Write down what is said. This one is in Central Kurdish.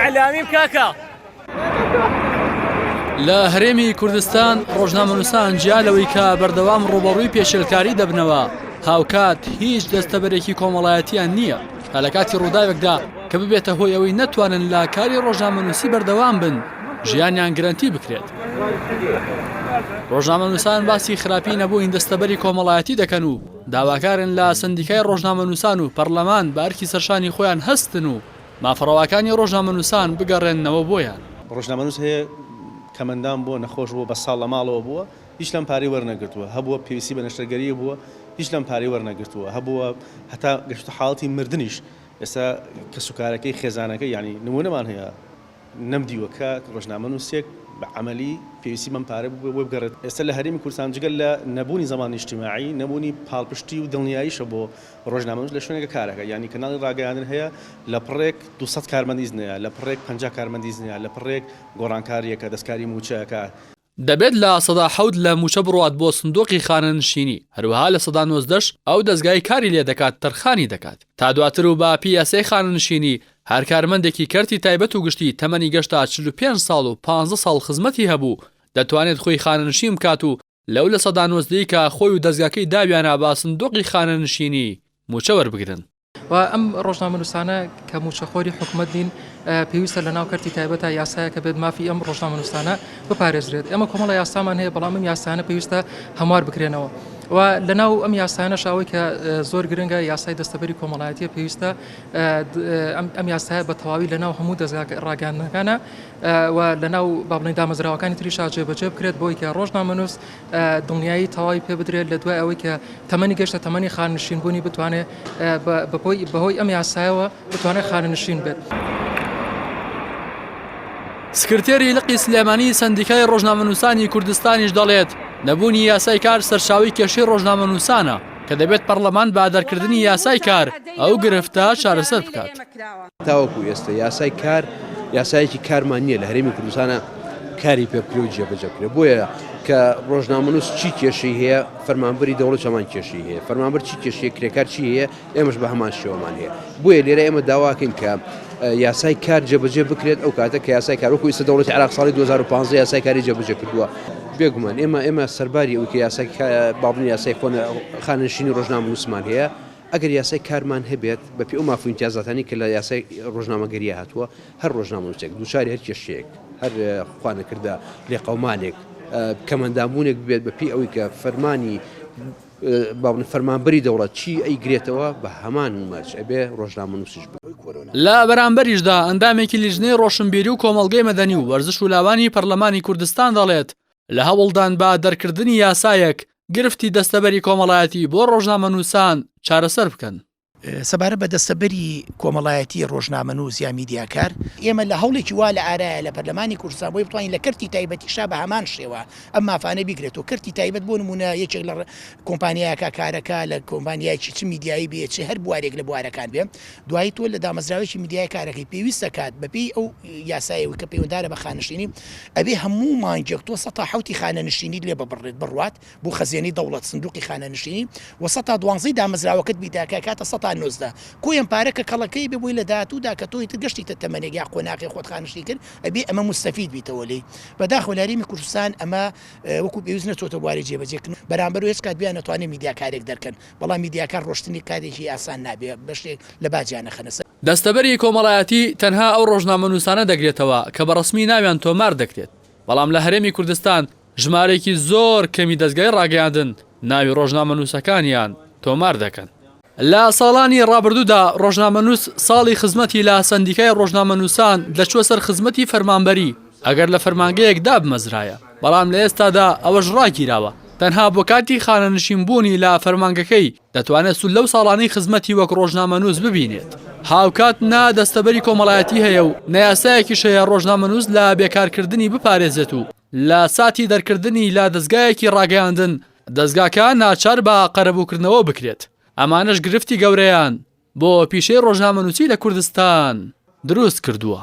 ئەعلامی بکاکە. لە هەرێمی کوردستان ڕۆژنامەنووسان جیالەوەی کە بەردەوام ڕوبەڕووی پێشێلکاری دەبنەوە هاوکات هیچ دەستەبەرێکی کۆمەڵایەتیان نییە تا لە کاتی ڕووداوێکدا کە ببێتە هۆی ئەوەی نەتوانن لە کاری ڕۆژنامەنووسی بەردەوام بن ژیانیان گرنتی بکرێت. ڕۆژنامەنووسان باسی خراپی نەبووین دەستەبەری کۆمەڵایەتی دەکەن و داواکارن لە سندیکای ڕۆژنامەنووسان و پەرلەمان بە ئەرکی سەرشانی خۆیان هەستن و مافەڕەواکانی ڕۆژنامەنووسان بگەڕێننەوە بۆیان. ڕۆژنامەنووس هەیە کەمەندان بووە نەخۆش بووە بە ساڵ لە ماڵەوە بووە هیچ لەم پارەی وەرنەگرتووە هەبووە پێویستی بە نەشتەرگەری بووە هیچ لەم پارەی وەرنەگرتووە هەبووە هەتا گەشتە حاڵەتی مردنیش ئێستا کە سوکارەکەی خێزانەکەی ینی نمونەمان هەیە نەمدیوە کە ڕۆژنامەنووسێک بە عملی پێویستی بەم پارە بۆ بگەڕێت. ئێستا لە هەرێمی کوردستان جگەل لە نەبوونی زەمانی اجتیماعی نەبوونی پاڵپشتی و دڵنیاییشە بۆ ڕۆژنامەنووس لە شوێنێکە کارەکە ینی کەناڵی ڕاگەیاندن هەیە لە پڕێک 200 کارمەندیز نیە لە پڕێک 50 کارمەندیز نیە لە پڕێک گۆڕانکاریەکە دەستکاری موچەکە. دەبێت لە سەدا حەوت لە موچە بڕات بۆ سندۆقی خانەنشینی هەروەها لە سەدا 90 ئەو دەستگای کاری لێ دەکات تەرخانی دەکات تا دواتر و با پیاسەی خانەنشینی هەر کارمەندێکی کەرتی تایبەت و گشتی تەمەنی گەشتا 45 ساڵ و 15 ساڵ خزمەتی هەبوو دەتوانێت خۆی خانەنشین بکات و لەو لە سەدا 90 کە خۆی و دەستگاکەی داویانە با سندۆقی خانەنشینی موچە وەربگرن. و ئەم ڕۆژنامەنووسانە کە موچەخۆری حکومەت دین پێویستە لە ناو کەرتی تایبەتە یاسایە کە بێت مافی ئەم ڕۆژنامەنووسانە بپارێزرێت. ئێمە کۆمەڵە یاسامان هەیە بەڵام ئەم یاسانە پێویستە هەموار بکرێنەوە و لەناو ئەم یاسانە شاوی کە زۆر گرنگە یاسای دەستەبەری کۆمەڵایەتیە پێویستە ئەم یاسایە بە تەواوی لەناو هەموو ڕاگەاندنەکانە و لەناو بابڵێن دامەزراوەکانی تریشا جێبەجێ بکرێت بۆی کە ڕۆژنامەنووس دڵنیایی تەواوی پێ بدرێت لە دوای ئەوەی کە تەمەنی گەشتە تەمەنی خاننشینبوونی بتوانێت بەهۆی ئەم یاسایەوە بتوانێت خاننشین بێت. سکرتێری لقی سلێمانی سندیکای ڕۆژنامەنووسانی کوردستانیش دەڵێت نەبوونی یاسای کار سەرچاوی کێشەی ڕۆژنامەنووسانە کە دەبێت پەرلەمان بە دەرکردنی یاسای کار ئەو گرفتە چارەسەر بکات. تاوەکو ئێستا یاسای کار یاسایەکی کارمان نییە لە هەرێمی کوردستانە کاری پێ بکرێ و جێبەجێ بکرێ بۆیە کە ڕۆژنامەنووس چی کێشەی هەیە فەرمانبەری دەوڵەت هەمان کێشەی هەیە فەرمانبەر چی کێشەیە کرێکار چی هەیە ئێمەش بە هەمان شێوەمان هەیە بۆیە لێرە ئێمە داواکەین کە یاسای کار جێبەجێ بکرێت ئەو کاتە کە یاسای کار وەکو ئێستا دەوڵەتی عێراق ساڵی 2015 یاسای کاری جێبەجێ کردووە بێگومان ئێمە سەرباری ئەوەی کە یاسای باڵنی یاسای خانەنشینی ڕۆژنامەنووسمان هەیە ئەگەر یاسای کارمان هەبێت بە پێی ئەو مافوو امتیازاتانی کە لە یاسای ڕۆژنامەگەریە هاتووە هەر ڕۆژنامەنووسێک دووچاری هەر کێشەیەک هەر خوانەکردە لێ قەومانێک کەمەندامبوونێک بێت بە پێی ئەوەی کە فەرمانی فەرمانبەری دەوڵەت چی ئەیگرێتەوە بە هەمان مەرج ئەبێ ڕۆژنامەنووسیش لە بەرامبەریشدا ئەندامێکی لیژنەی ڕۆشنبیری و کۆمەڵگەی مەدەنی و وەرزش و لاوانی پەرلەمانی کوردستان دەڵێت لە هەوڵدان بە دەرکردنی یاسایەک گرفتی دەستەبەری کۆمەڵایەتی بۆ ڕۆژنامەنووسان چارەسەر بکەن. سەبارە بە دەستەبەری کۆمەڵایەتی ڕۆژنامەنووس یا میدیاکار ئێمە لە هەوڵێکی وا لە ئارایە لە پەرلەمانی کوردستان بۆی بتوانین لە کەرتی تایبەتیشا بە هەمان شێوە ئەم مافانە بیگرێت و کەرتی تایبەت بۆ نمونە یەکێک لە کۆمپانیایەکە کارەکە لە کۆمپانیایکی چ میدیایی بێت چ هەر بوارێک لە بوارەکان بێ دوای تۆ لە دامەزراوێکی میدیای کارەکەی پێویستە کات بەپێی ئەو یاسایەوە کە پەیوەنددارە بە خانەنشینی ئەبێ هەموو مانگێک تۆ 100 خانەنشینی لێ ببڕێت بڕوات بۆ خەزیێنەی دەوڵەت سندوقی خانەنشینی و 112 دامەزراوەکەت بیداکە کاتە 190 کۆیان پارەکە کەڵەکەی ببووی لە داهاتوودا کە تۆی تر گەشتی تەمەنێک یا قۆناغی خۆت خانشتی کرد ئەبێ ئەمە مستەفید بیتەوە لێی بەداخەوە لە هەرێمی کوردستان ئەمە وەکو پێویست نەچۆتە بواری جێبەجێکردن بەرامبەر و هێچ کات بیان نەتوانێت میدیاکارێک دەرکەن بەڵام میدیاکار ڕۆشتنی کارێکی ئاسان نابێت بەشێک لە باجیانە خەنەسەر. دەستەبەری کۆمەڵایەتی تەنها ئەو ڕۆژنامەنووسانە دەگرێتەوە کە بەڕسمی ناویان تۆمار دەکرێت بەڵام لە هەرێمی کوردستان ژمارێکی زۆر کەمی دەستگای ڕاگەیاندن ناوی ڕۆژنامەنووسەکانیان تۆمار دەکەن. لە ساڵانی ڕابردوودا ڕۆژنامەنووس ساڵی خزمەتی لە سندیکای ڕۆژنامەنووسان دەچوە سەر خزمەتی فەرمانبەری ئەگەر لە فەرمانگەیەکدا بمەزرایە بەڵام لە ئێستادا ئەوەش ڕاگیراوە تەنها بۆ کاتی خانەنشینبوونی لە فەرمانگەکەی دەتوانێت سول لەو ساڵانەی خزمەتی وەک ڕۆژنامەنووس ببینێت. هاوکات نا دەستەبەری کۆمەڵایەتی هەیە و نەیاسایەکی شەیە ڕۆژنامەنووس لە بێکارکردنی بپارێزێت و لە ساتی دەرکردنی لە دەستگایەکی ڕاگەیاندن دەستگاکە ناچار بە قەرەبووکردنەوە بکرێت. ئەمانش گرفتی گەورەیان بۆ پیشەی ڕۆژنامەنووسی لە کوردستان دروست کردووە.